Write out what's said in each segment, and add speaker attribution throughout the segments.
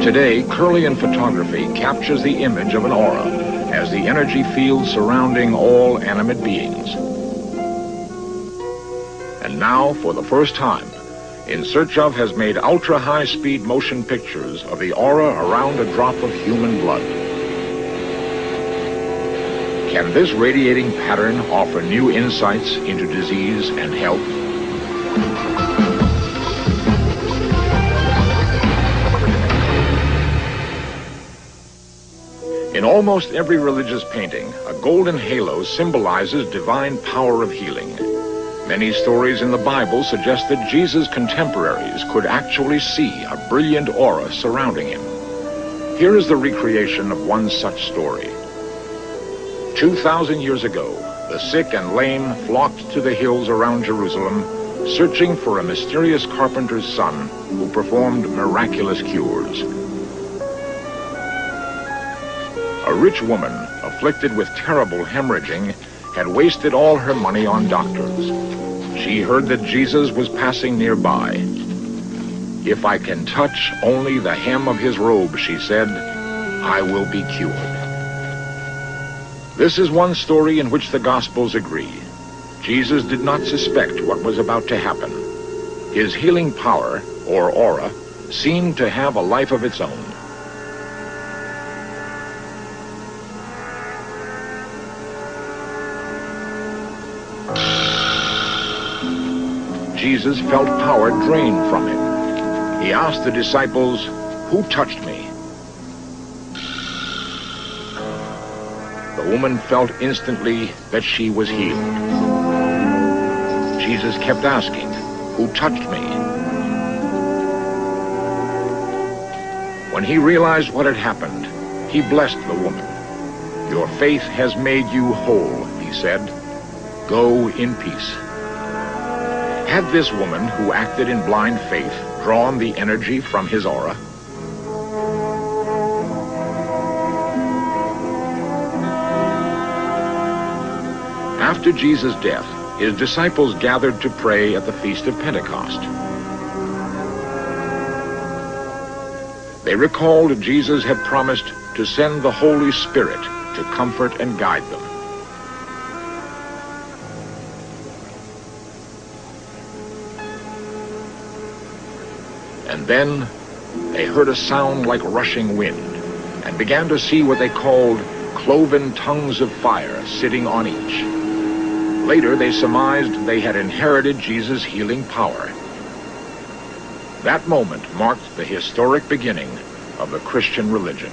Speaker 1: Today, Kirlian photography captures the image of an aura as the energy field surrounding all animate beings. And now, for the first time, In Search Of has made ultra-high-speed motion pictures of the aura around a drop of human blood. Can this radiating pattern offer new insights into disease and health? In almost every religious painting, a golden halo symbolizes divine power of healing. Many stories in the Bible suggest that Jesus' contemporaries could actually see a brilliant aura surrounding him. Here is the recreation of one such story. 2,000 years ago, the sick and lame flocked to the hills around Jerusalem, searching for a mysterious carpenter's son who performed miraculous cures. A rich woman, afflicted with terrible hemorrhaging, had wasted all her money on doctors. She heard that Jesus was passing nearby. "If I can touch only the hem of his robe," she said, "I will be cured." This is one story in which the Gospels agree. Jesus did not suspect what was about to happen. His healing power, or aura, seemed to have a life of its own. Jesus felt power drained from him. He asked the disciples, "Who touched me?" The woman felt instantly that she was healed. Jesus kept asking, "Who touched me?" When he realized what had happened, he blessed the woman. "Your faith has made you whole," he said. "Go in peace." Had this woman, who acted in blind faith, drawn the energy from his aura? After Jesus' death, his disciples gathered to pray at the Feast of Pentecost. They recalled Jesus had promised to send the Holy Spirit to comfort and guide them. And then they heard a sound like rushing wind and began to see what they called cloven tongues of fire sitting on each. Later, they surmised they had inherited Jesus' healing power. That moment marked the historic beginning of the Christian religion.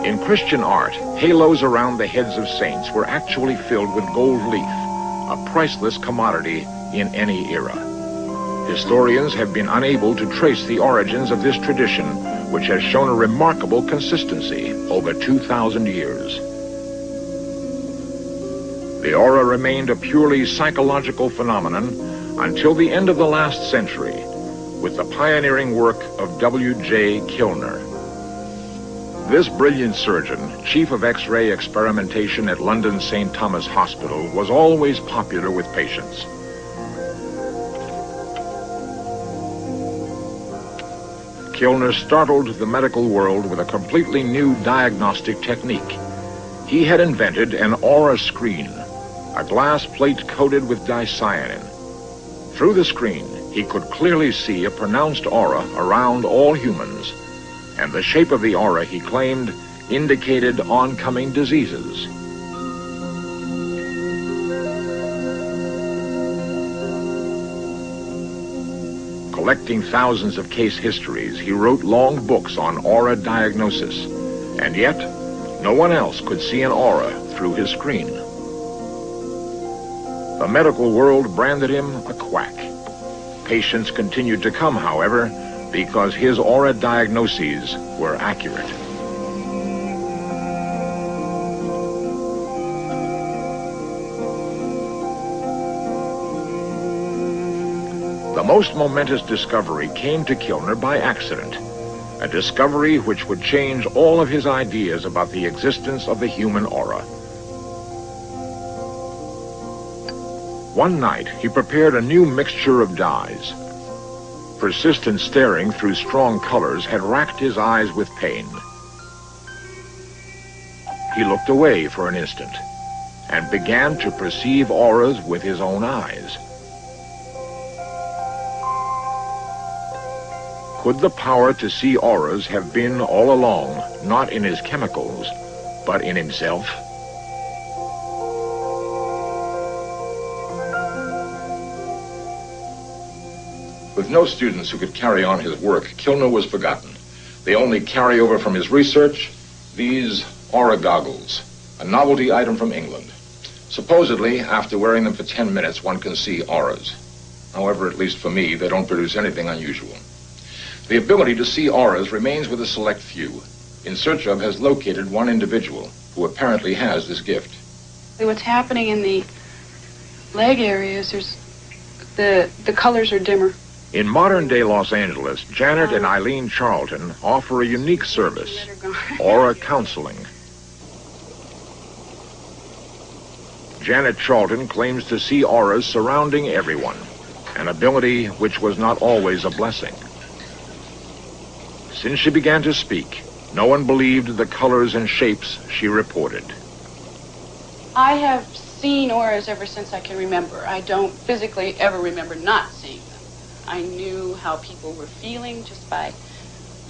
Speaker 1: In Christian art, halos around the heads of saints were actually filled with gold leaf, a priceless commodity in any era. Historians have been unable to trace the origins of this tradition, which has shown a remarkable consistency over 2,000 years. The aura remained a purely psychological phenomenon until the end of the last century, with the pioneering work of W.J. Kilner. This brilliant surgeon, chief of X-ray experimentation at London's St. Thomas Hospital, was always popular with patients. Kilner startled the medical world with a completely new diagnostic technique. He had invented an aura screen, a glass plate coated with dicyanin. Through the screen, he could clearly see a pronounced aura around all humans, and the shape of the aura, he claimed, indicated oncoming diseases. Collecting thousands of case histories, he wrote long books on aura diagnosis, and yet no one else could see an aura through his screen. The medical world branded him a quack. Patients continued to come, however, because his aura diagnoses were accurate. The most momentous discovery came to Kilner by accident, a discovery which would change all of his ideas about the existence of the human aura. One night, he prepared a new mixture of dyes. Persistent staring through strong colors had racked his eyes with pain. He looked away for an instant and began to perceive auras with his own eyes. Could the power to see auras have been all along not in his chemicals, but in himself? With no students who could carry on his work, Kilner was forgotten. The only carryover from his research, these aura goggles, a novelty item from England. Supposedly, after wearing them for 10 minutes, one can see auras. However, at least for me, they don't produce anything unusual. The ability to see auras remains with a select few. In Search Of has located one individual who apparently has this gift.
Speaker 2: What's happening in the leg areas, the colors are dimmer.
Speaker 1: In modern-day Los Angeles, Janet and Eileen Charlton offer a unique service, aura counseling. Janet Charlton claims to see auras surrounding everyone, an ability which was not always a blessing. Since she began to speak, no one believed the colors and shapes she reported.
Speaker 2: I have seen auras ever since I can remember. I don't physically ever remember not seeing them. I knew how people were feeling just by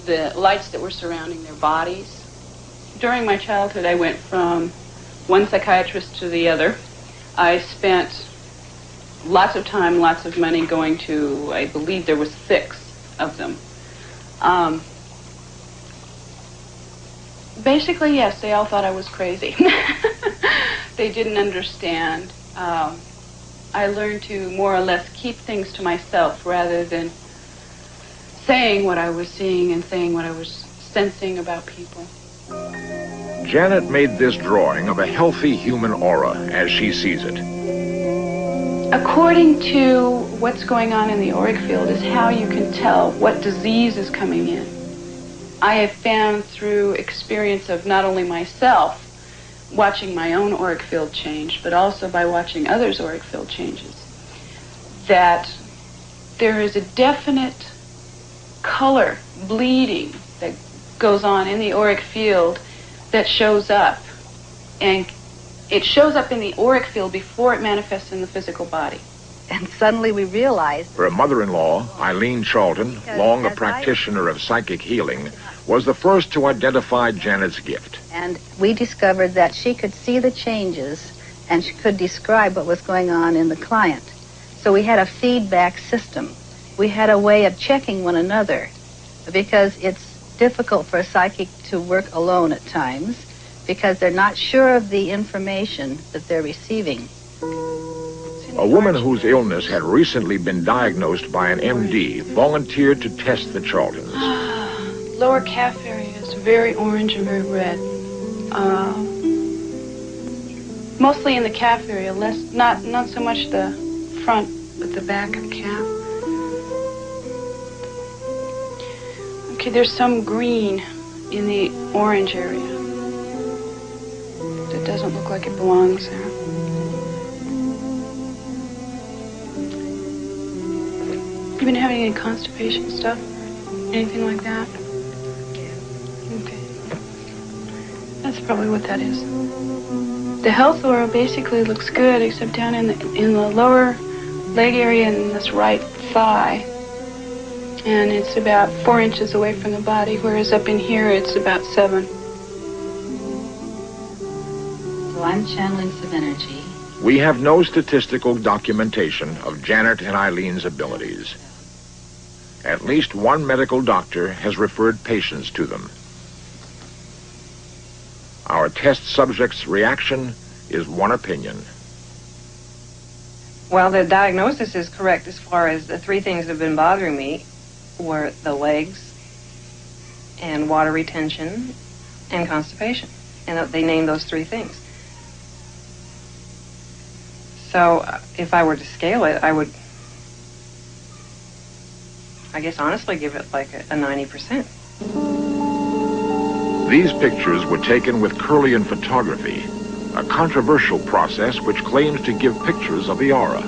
Speaker 2: the lights that were surrounding their bodies. During my childhood, I went from one psychiatrist to the other. I spent lots of time, lots of money going to, I believe there was 6 of them. Basically, yes, they all thought I was crazy. They didn't understand. I learned to more or less keep things to myself rather than saying what I was seeing and saying what I was sensing about people.
Speaker 1: Janet made this drawing of a healthy human aura as she sees it.
Speaker 2: According to what's going on in the auric field is how you can tell what disease is coming in. I have found through experience of not only myself watching my own auric field change, but also by watching others' auric field changes, that there is a definite color bleeding that goes on in the auric field that shows up. And it shows up in the auric field before it manifests in the physical body.
Speaker 3: And suddenly we realized...
Speaker 1: Her mother-in-law, Eileen Charlton, long a practitioner of psychic healing, was the first to identify Janet's gift.
Speaker 3: And we discovered that she could see the changes and she could describe what was going on in the client. So we had a feedback system. We had a way of checking one another because it's difficult for a psychic to work alone at times because they're not sure of the information that they're receiving.
Speaker 1: A woman whose illness had recently been diagnosed by an MD volunteered to test the Charltons.
Speaker 2: Lower calf area is very orange and very red. Mostly in the calf area, not so much the front, but the back of the calf. Okay, there's some green in the orange area. That doesn't look like it belongs there. You been having any constipation stuff? Anything like that? Okay. That's probably what that is. The health aura basically looks good, except down in the lower leg area and this right thigh. And it's about 4 inches away from the body, whereas up in here it's about 7.
Speaker 3: So I'm channeling some energy.
Speaker 1: We have no statistical documentation of Janet and Eileen's abilities. At least one medical doctor has referred patients to them. Our test subject's reaction is one opinion.
Speaker 4: Well, the diagnosis is correct as far as the 3 things that have been bothering me were the legs and water retention and constipation. And they named those 3 things. So if I were to scale it, I would, I guess, honestly give it like a 90%.
Speaker 1: These pictures were taken with Kirlian photography, a controversial process which claims to give pictures of the aura.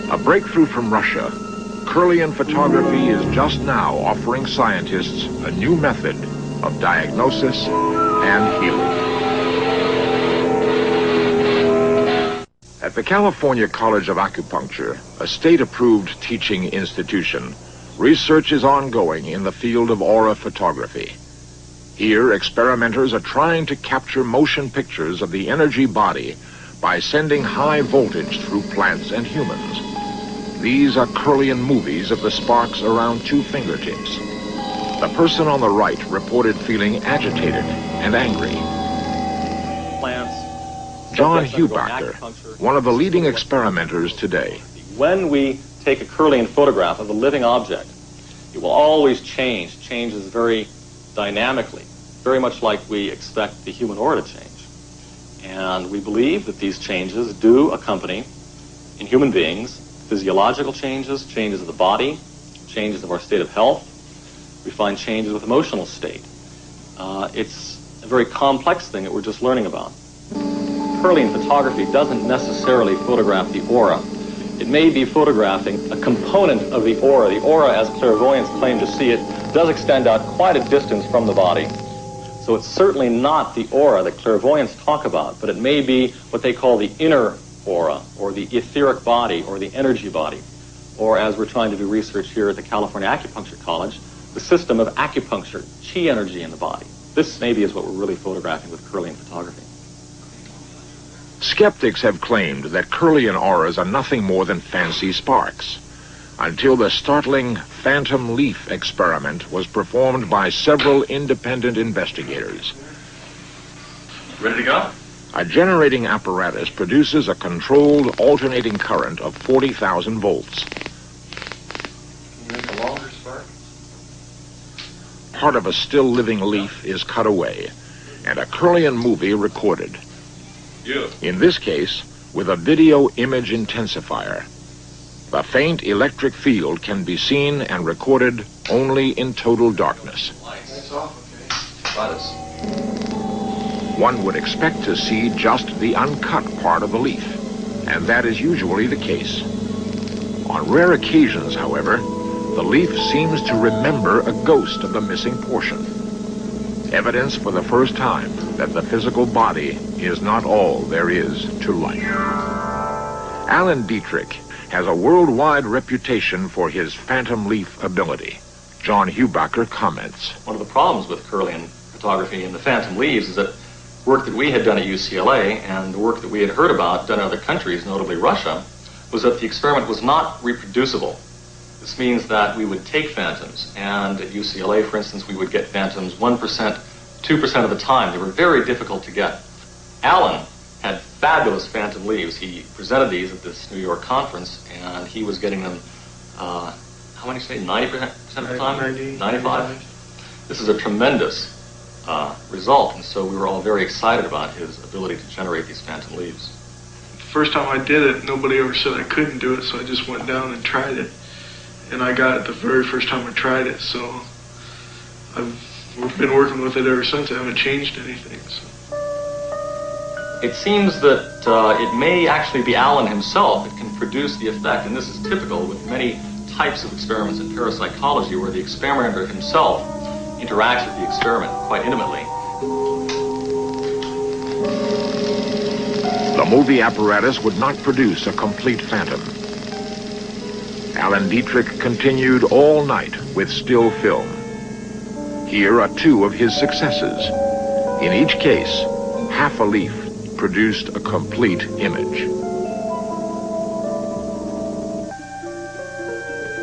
Speaker 1: A breakthrough from Russia, Kirlian photography is just now offering scientists a new method of diagnosis and healing. At the California College of Acupuncture, a state-approved teaching institution, research is ongoing in the field of aura photography. Here, experimenters are trying to capture motion pictures of the energy body by sending high voltage through plants and humans. These are Kirlian movies of the sparks around 2 fingertips. The person on the right reported feeling agitated and angry. John Hubacher, one of the leading experimenters today.
Speaker 5: When we take a Kirlian photograph of a living object, it will always changes very dynamically, very much like we expect the human aura to change. And we believe that these changes do accompany, in human beings, physiological changes, changes of the body, changes of our state of health. We find changes with emotional state. It's a very complex thing that we're just learning about. Kirlian photography doesn't necessarily photograph the aura. It may be photographing a component of the aura. The aura, as clairvoyants claim to see it, does extend out quite a distance from the body. So it's certainly not the aura that clairvoyants talk about, but it may be what they call the inner aura, or the etheric body, or the energy body, or as we're trying to do research here at the California Acupuncture College, the system of acupuncture, chi energy in the body. This maybe is what we're really photographing with Kirlian photography.
Speaker 1: Skeptics have claimed that Kirlian auras are nothing more than fancy sparks, until the startling phantom leaf experiment was performed by several independent investigators.
Speaker 5: Ready to go?
Speaker 1: A generating apparatus produces a controlled alternating current of 40,000 volts.
Speaker 5: Can you make a longer spark?
Speaker 1: Part of a still living leaf is cut away, and a Kirlian movie recorded. In this case, with a video image intensifier. The faint electric field can be seen and recorded only in total darkness.
Speaker 5: Lights off, okay. Try this.
Speaker 1: One would expect to see just the uncut part of the leaf, and that is usually the case. On rare occasions, however, the leaf seems to remember a ghost of the missing portion. Evidence for the first time that the physical body is not all there is to life. Alan Dietrich has a worldwide reputation for his phantom leaf ability. John Hubacher comments.
Speaker 5: One of the problems with Kirlian photography and the phantom leaves is that work that we had done at UCLA and the work that we had heard about done in other countries, notably Russia, was that the experiment was not reproducible. This means that we would take phantoms, and at UCLA, for instance, we would get phantoms 1%, 2% of the time. They were very difficult to get. Alan had fabulous phantom leaves. He presented these at this New York conference, and he was getting them, how many say, 90% of the time?
Speaker 6: 90,
Speaker 5: 95? This is a tremendous result, and so we were all very excited about his ability to generate these phantom leaves.
Speaker 6: The first time I did it, nobody ever said I couldn't do it, so I just went down and tried it. And I got it the very first time I tried it, so I've been working with it ever since. I haven't changed anything. So.
Speaker 5: It seems that it may actually be Alan himself that can produce the effect, and this is typical with many types of experiments in parapsychology where the experimenter himself interacts with the experiment quite intimately.
Speaker 1: The movie apparatus would not produce a complete phantom. Alan Dietrich continued all night with still film. Here are 2 of his successes. In each case, half a leaf produced a complete image.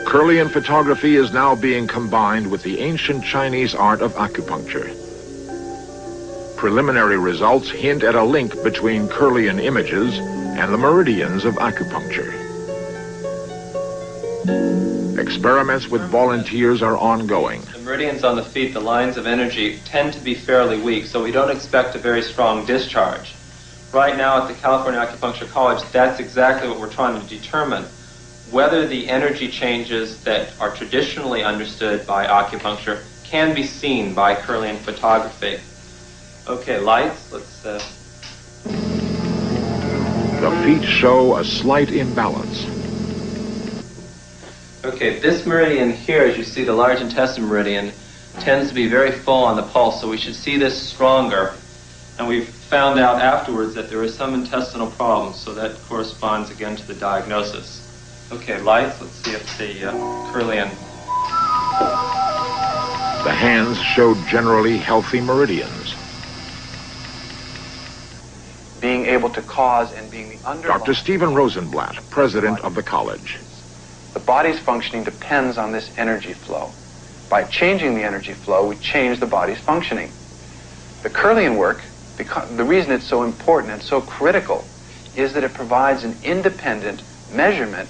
Speaker 1: Kirlian photography is now being combined with the ancient Chinese art of acupuncture. Preliminary results hint at a link between Kirlian images and the meridians of acupuncture. Experiments with volunteers are ongoing.
Speaker 7: The meridians on the feet, the lines of energy, tend to be fairly weak, so we don't expect a very strong discharge. Right now at the California Acupuncture College, that's exactly what we're trying to determine. Whether the energy changes that are traditionally understood by acupuncture can be seen by Kirlian photography. Okay, lights, let's...
Speaker 1: The feet show a slight imbalance.
Speaker 7: Okay, this meridian here, as you see, the large intestine meridian, tends to be very full on the pulse, so we should see this stronger. And we've found out afterwards that there is some intestinal problems, so that corresponds again to the diagnosis. Okay, lights, let's see if the Kirlian...
Speaker 1: The hands show generally healthy meridians.
Speaker 8: Being able to cause and being the underlying...
Speaker 1: Dr. Stephen Rosenblatt, president of the college.
Speaker 8: The body's functioning depends on this energy flow. By changing the energy flow, we change the body's functioning. The Kirlian work, the reason it's so important and so critical is that it provides an independent measurement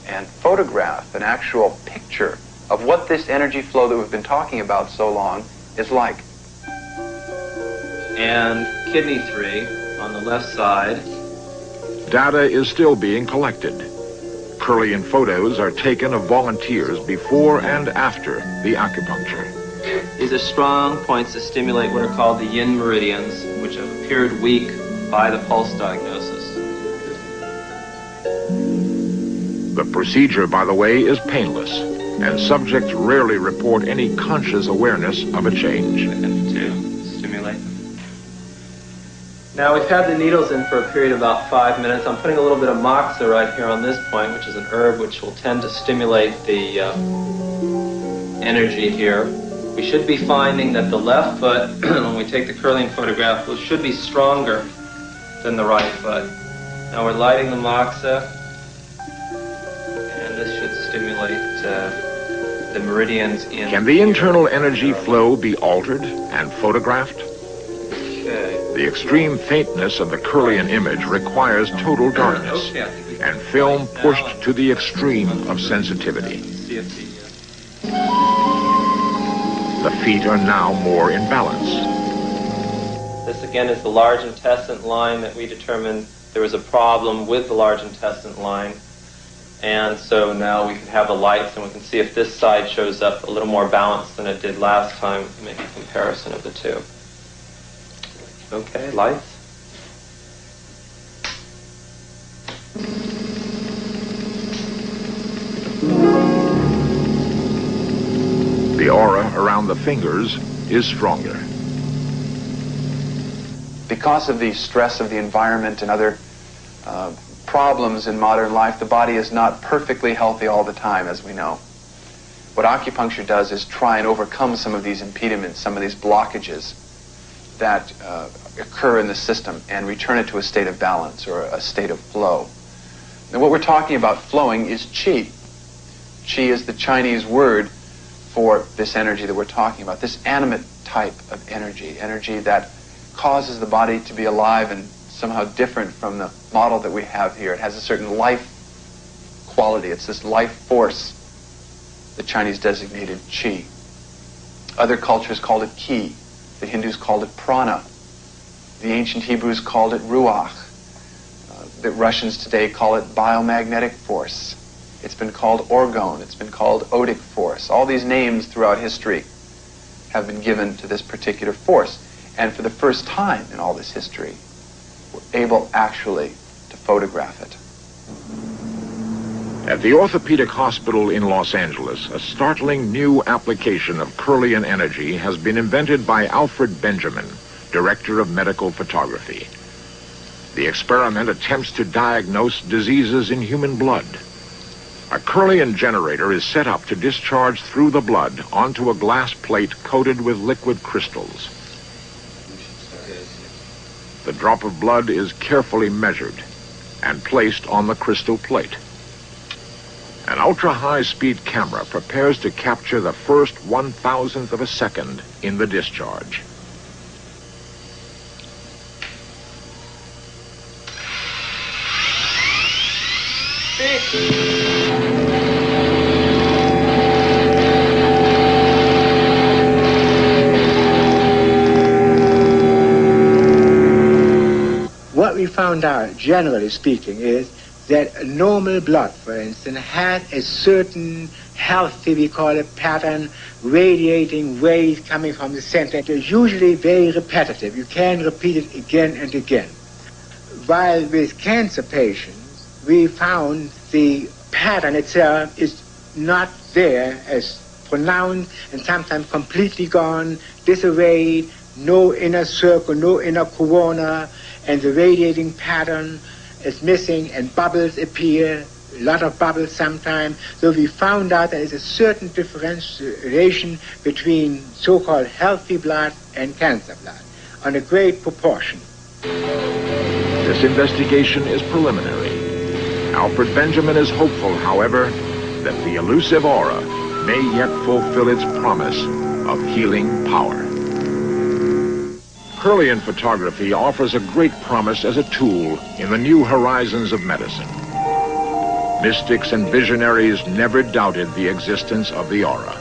Speaker 8: and photograph, an actual picture of what this energy flow that we've been talking about so long is like.
Speaker 7: And kidney 3 on the left side.
Speaker 1: Data is still being collected. Kirlian photos are taken of volunteers before and after the acupuncture.
Speaker 7: These are strong points that stimulate what are called the yin meridians, which have appeared weak by the pulse diagnosis.
Speaker 1: The procedure, by the way, is painless, and subjects rarely report any conscious awareness of a change.
Speaker 7: To stimulate them. Now we've had the needles in for a period of about 5 minutes. I'm putting a little bit of moxa right here on this point, which is an herb which will tend to stimulate the energy here. We should be finding that the left foot, when we take the Kirlian photograph, should be stronger than the right foot. Now we're lighting the moxa, and this should stimulate the meridians in...
Speaker 1: Can the internal energy flow be altered and photographed?
Speaker 7: Okay.
Speaker 1: The extreme faintness of the Kirlian image requires total darkness, and film pushed to the extreme of sensitivity.
Speaker 7: See if
Speaker 1: The feet are now more in balance.
Speaker 7: This again is the large intestine line that we determined there was a problem with the large intestine line. And so now we can have the lights and we can see if this side shows up a little more balanced than it did last time. We can make a comparison of the two. Okay, lights.
Speaker 1: The aura around the fingers is stronger.
Speaker 8: Because of the stress of the environment and other problems in modern life, the body is not perfectly healthy all the time, as we know. What acupuncture does is try and overcome some of these impediments, some of these blockages that occur in the system and return it to a state of balance or a state of flow. And what we're talking about flowing is qi. Qi is the Chinese word for this energy that we're talking about, this animate type of energy that causes the body to be alive and somehow different from the model that we have here. It has a certain life quality. It's this life force. The Chinese designated qi. Other cultures called it ki. The Hindus called it prana. The ancient Hebrews called it ruach. The Russians today call it biomagnetic force. It's been called orgone. It's been called odic force. All these names throughout history have been given to this particular force. And for the first time in all this history, we're able actually to photograph it.
Speaker 1: At the Orthopedic Hospital in Los Angeles, a startling new application of Kirlian energy has been invented by Alfred Benjamin, director of medical photography. The experiment attempts to diagnose diseases in human blood. A Kirlian generator is set up to discharge through the blood onto a glass plate coated with liquid crystals. The drop of blood is carefully measured and placed on the crystal plate. An ultra-high-speed camera prepares to capture the first 1,000th of a second in the discharge.
Speaker 9: What we found out, generally speaking, is that normal blood, for instance, had a certain healthy, we call it, pattern, radiating waves coming from the center. They're usually very repetitive. You can repeat it again and again. While with cancer patients, we found the pattern itself is not there as pronounced and sometimes completely gone, disarrayed, no inner circle, no inner corona, and the radiating pattern is missing and bubbles appear, a lot of bubbles sometimes. So we found out there is a certain differentiation between so-called healthy blood and cancer blood on a great proportion.
Speaker 1: This investigation is preliminary. Alfred Benjamin is hopeful, however, that the elusive aura may yet fulfill its promise of healing power. Kirlian photography offers a great promise as a tool in the new horizons of medicine. Mystics and visionaries never doubted the existence of the aura.